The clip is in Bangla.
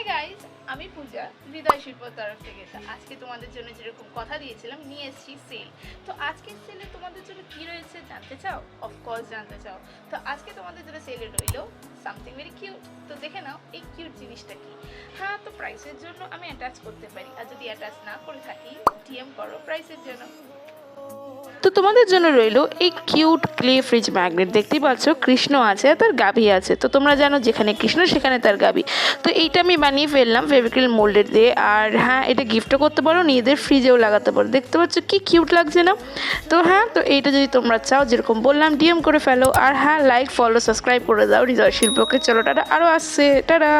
হাই গাইস, আমি পূজা হৃদয় শিল্পর তরফ থেকে। তো আজকে তোমাদের জন্য যেরকম কথা দিয়েছিলাম নিয়ে এসেছি সেল। তো আজকের সেলে তোমাদের জন্য কি রয়েছে জানতে চাও? অফকোর্স জানতে চাও। তো আজকে তোমাদের জন্য সেলে রইলো সামথিং ভেরি কিউট। তো দেখে নাও এই কিউট জিনিসটা কি। হ্যাঁ, তো প্রাইসের জন্য আমি অ্যাটাচ করতে পারি, আর যদি অ্যাটাচ না করে থাকি ডিএম করো প্রাইসের জন্য। তো তোমাদের জন্য রইলো এই কিউট ক্লে ফ্রিজ ম্যাগনেট। দেখতেই পাচ্ছ কৃষ্ণ আছে আর তার গাভী আছে। তো তোমরা জানো যেখানে কৃষ্ণ সেখানে তার গাভী। তো এইটা আমি বানিয়ে ফেললাম ফেভিক্রিল মোল্ডেড দিয়ে। আর হ্যাঁ, এটা গিফটও করতে পারো, নিজেদের ফ্রিজেও লাগাতে পারো। দেখতে পাচ্ছ কি কিউট লাগছে না? তো হ্যাঁ, তো এইটা যদি তোমরা চাও যেরকম বললাম ডিএম করে ফেলো। আর হ্যাঁ, লাইক ফলো সাবস্ক্রাইব করে দাও হৃদয় শিল্পকে। চলো টাটা, আরও আসছে, টাটা।